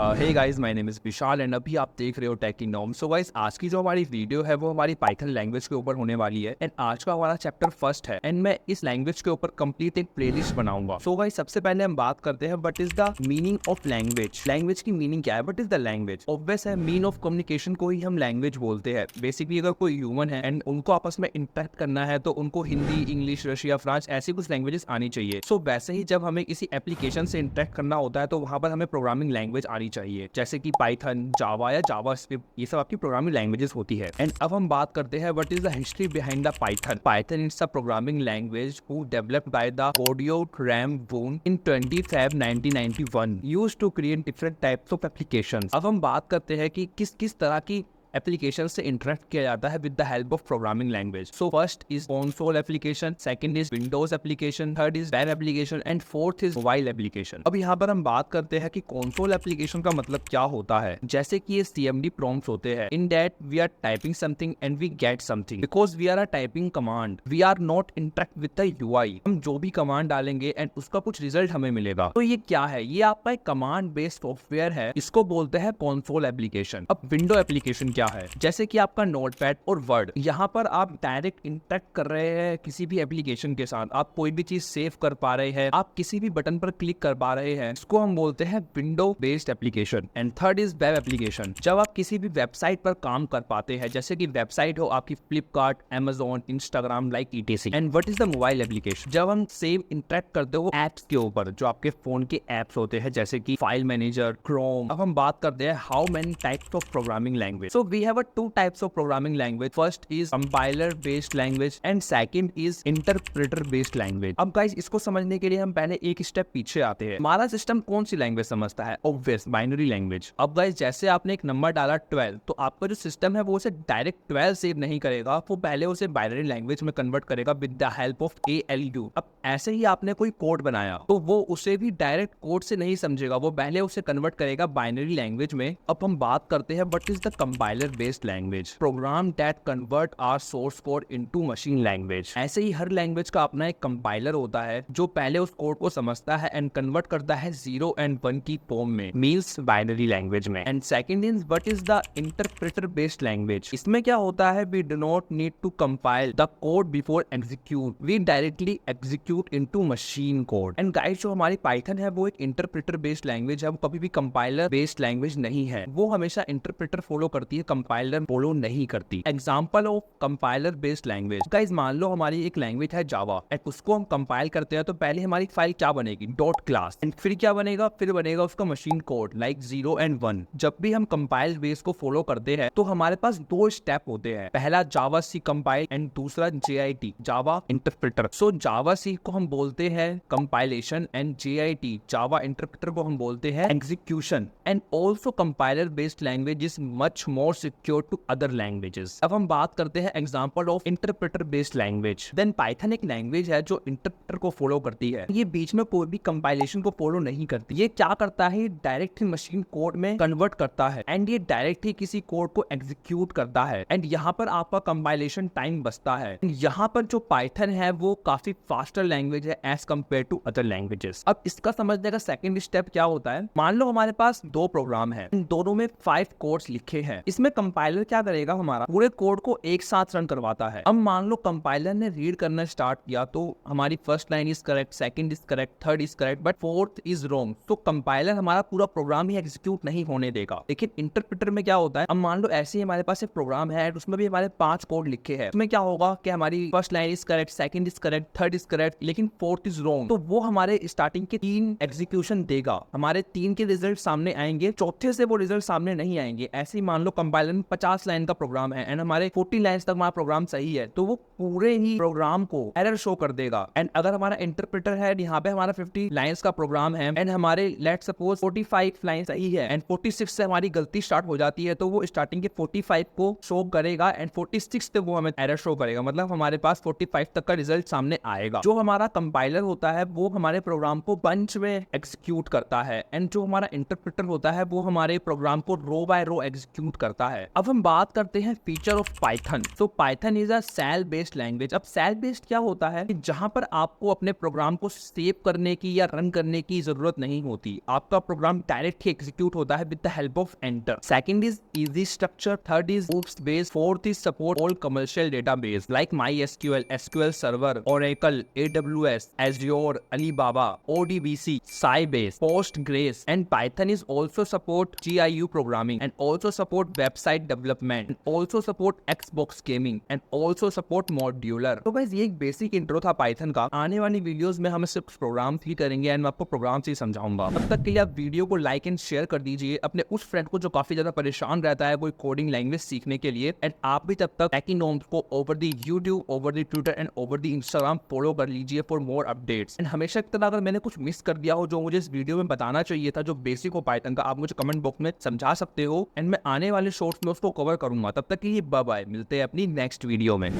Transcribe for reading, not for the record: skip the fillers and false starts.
Hey guys, my name is Vishal and अभी आप देख रहे हो टेक किंगडम। सो गाइस, आज की जो हमारी वीडियो है वो हमारी पाइथन लैंग्वेज के ऊपर होने वाली है एंड आज का हमारा चैप्टर फर्स्ट है एंड मैं इस लैंग्वेज के ऊपर कंप्लीट एक प्लेलिस्ट बनाऊंगा। सो गाइस, सबसे पहले हम बात करते हैं what is the meaning of language. Language की मीनिंग क्या है? What is the language? Obvious है, मीन ऑफ कम्युनिकेशन को ही हम लैंग्वेज बोलते हैं। बेसिकली अगर कोई ह्यूमन है एंड उनको आपस में इंटरेक्ट करना है तो उनको हिंदी, इंग्लिश, रशिया, फ्रांस ऐसी कुछ लैंग्वेजेस आनी चाहिए। सो वैसे ही जब हमें किसी एप्लीकेशन से इंटरेक्ट करना होता है तो वहां पर हमें प्रोग्रामिंग लैंग्वेज आनी चाहिए, जैसे कि पाइथन, जावा या जावा स्क्रिप्ट, ये सब आपकी प्रोग्रामिंग लैंग्वेजेस होती है। एंड अब हम बात करते हैं what is the history behind the Python. Python is the programming language who developed by the Claudio Rambourn in 20 Feb 1991 used to create different types of applications। अब हम बात करते हैं कि किस किस तरह की एप्लीकेशन से इंटरेक्ट किया जाता है with the help of programming language. So first is console application, second is Windows application, third is web application and fourth is mobile application. अब यहाँ पर हम बात करते हैं कि कंसोल एप्लीकेशन का मतलब क्या होता है। जैसे कि ये CMD प्रॉम्प्ट्स होते हैं, in that we are typing something and we get something because we are a typing command, we are not interact with the UI। हम जो भी कमांड डालेंगे एंड उसका कुछ रिजल्ट हमें मिलेगा। तो ये क्या है? ये आपका एक कमांड बेस्ड सॉफ्टवेयर है, इसको बोलते हैं कंसोल एप्लीकेशन। अब विंडो एप्लीकेशन क्या है? जैसे कि आपका नोटपैड और वर्ड, यहाँ पर आप डायरेक्ट इंटरेक्ट कर रहे हैं किसी भी एप्लीकेशन के साथ, आप कोई भी चीज सेव कर पा रहे हैं, आप किसी भी बटन पर क्लिक कर पा रहे हैं, इसको हम बोलते हैं window based application. And third is web application. जब आप किसी भी वेबसाइट पर काम कर पाते हैं, जैसे कि वेबसाइट हो आपकी Flipkart, Amazon, Instagram like ETC। And what is the mobile application? जब हम सेम इंटरेक्ट करते हो एप्स के ऊपर, जो आपके फोन के एप्स होते हैं, जैसे कि फाइल मैनेजर, क्रोम। अब हम बात करते हैं how many types of programming language. So we have two types of programming language. First is compiler based language and second is interpreter based language। अब गाइस, इसको समझने के लिए हम पहले एक स्टेप पीछे आते हैं। हमारा सिस्टम कौन सी लैंग्वेज समझता है? Obvious binary language. अब गाइस, जैसे आपने एक नंबर डाला 12, तो आपका जो सिस्टम है वो उसे डायरेक्ट 12 सेव नहीं करेगा, वो पहले उसे बाइनरी लैंग्वेज में कन्वर्ट करेगा with the help of ALU। अब ऐसे ही आपने कोई कोड बनाया तो वो उसे भी डायरेक्ट कोड से नहीं समझेगा, वो पहले उसे कन्वर्ट करेगा बाइनरी लैंग्वेज में। अब हम बात करते हैं what is the compiler based language, program that convert our source code into machine language. ऐसे ही हर लैंग्वेज का अपना एक कंपाइलर होता है जो पहले उस कोड को समझता है एंड कन्वर्ट करता है 0 and 1 की फॉर्म में, मीन्स बाइनरी लैंग्वेज में। And second is what is the interpreter based language. इसमें क्या होता है? We do not need to compile the code before execute, we directly execute into machine code. And guys, जो हमारी Python है वो एक इंटरप्रेटर बेस्ड लैंग्वेज है, वो कभी भी कंपाइलर बेस्ड लैंग्वेज नहीं है। वो हमेशा इंटरप्रेटर फॉलो करती है, कंपाइलर फॉलो नहीं करती। Example of compiler based language, guys मान लो हमारी एक लैंग्वेज है जावा एंड उसको हम कंपाइल करते हैं तो पहले हमारी फाइल क्या बनेगी? Dot class. एंड फिर क्या बनेगा? फिर बनेगा उसका मशीन कोड लाइक 0 and 1। जब भी हम कंपाइल बेस को फॉलो करते हैं तो हमारे पास दो स्टेप होते हैं, पहला जावा सी कंपाइल एंड दूसरा JIT Java interpreter. So javac को हम बोलते हैं compilation and JIT Java interpreter को हम बोलते हैं execution. And also compiler based language is much more secure to other languages. अब हम बात करते हैं example of interpreter based language. Then Python एक लैंग्वेज है जो इंटरप्रेटर को फॉलो करती है, ये बीच में कोई भी कंपाइलेशन को फॉलो नहीं करती। ये क्या करता है? डायरेक्ट ही मशीन कोड में कन्वर्ट करता है एंड ये डायरेक्ट ही किसी कोड को एग्जीक्यूट करता है एंड यहाँ पर आपका कंपाइलेशन टाइम बचता है। यहाँ पर जो पाइथन है वो काफी फास्टर लैंग्वेज है as compare to other languages. अब इसका समझने का सेकंड स्टेप क्या होता है? मान लो हमारे पास दो प्रोग्राम है, इन दोनों में 5 कोड्स लिखे हैं। इसमें कंपाइलर क्या करेगा? हमारा पूरे कोड को एक साथ रन करवाता है। अब मान लो कंपाइलर ने रीड करना स्टार्ट किया तो हमारी first line is correct, second is correct, third is correct, but fourth is wrong. तो कंपाइलर हमारा पूरा प्रोग्राम ही एग्जीक्यूट नहीं होने देगा। लेकिन इंटरप्रेटर में क्या होता है? अब मान लो ऐसे ही हमारे पास एक प्रोग्राम है, उसमें भी हमारे 5 कोड लिखे हैं। उसमें क्या होगा कि हमारी first line is correct, second is correct, third is correct, लेकिन फोर्थ इज रॉन्ग। तो वो हमारे स्टार्टिंग के 3 एग्जीक्यूशन देगा, हमारे 3 के रिजल्ट सामने आएंगे, चौथे से वो रिजल्ट सामने नहीं आएंगे। ऐसे ही मान लो कंपाइलर में 50 लाइन का प्रोग्राम है एंड हमारे 40 लाइन्स तक हमारा प्रोग्राम सही है, तो वो पूरे ही प्रोग्राम को एरर शो कर देगा। एंड अगर हमारा इंटरप्रेटर है, यहाँ पे हमारा 50 लाइन्स का प्रोग्राम है एंड हमारे लेट सपोज 45 लाइन सही है एंड 46 से हमारी गलती स्टार्ट हो जाती है, तो वो स्टार्टिंग के 45 को शो करेगा एंड 46 से वो हमें एरर शो करेगा, मतलब हमारे पास 45 तक का रिजल्ट सामने आएगा। जो हमारा कंपाइलर होता है वो हमारे प्रोग्राम को बंच में एग्जीक्यूट करता है एंड जो हमारा इंटरप्रेटर होता है वो हमारे प्रोग्राम को रो बाय रो एग्जीक्यूट करता है। करता है। अब हम बात करते हैं फीचर ऑफ पाइथन। तो Python is a cell based language. अब सेल बेस्ड क्या होता है कि जहां पर आपको अपने प्रोग्राम को सेव करने की या रन करने की जरूरत नहीं होती, आपका प्रोग्राम डायरेक्ट ही एग्जीक्यूट होता है with the help of enter. Second is easy structure, third is host based, fourth is support all commercial database like MySQL, SQL Server, Oracle, AWS, Azure, Alibaba, ODBC, Sybase, Postgres, and Python is also support GIU programming and also support website development and also support Xbox gaming and also support modular। तो guys ये एक basic intro था Python का। आने वाली videos में हम सिर्फ प्रोग्राम ही करेंगे एंड मैं आपको प्रोग्राम से ही समझाऊंगा। तब तक के लिए आप वीडियो को लाइक एंड शेयर कर दीजिए अपने उस फ्रेंड को जो काफी ज्यादा परेशान रहता है कोई कोडिंग लैंग्वेज सीखने के लिए। एंड आप भी तब तक टेकी नॉर्म्स को over the YouTube, over the Twitter and over the Instagram follow कर लीजिए फॉर मोर अपडेट्स। एंड हमेशा की तरह अगर मैंने कुछ मिस कर दिया हो जो मुझे इस वीडियो में बताना चाहिए था, जो बेसिक हो पाइथन का, आप मुझे कमेंट बॉक्स में समझा सकते हो एंड मैं आने वाले शॉर्ट्स में उसको कवर करूंगा। तब तक के लिए बाय बाय, मिलते हैं अपनी नेक्स्ट वीडियो में।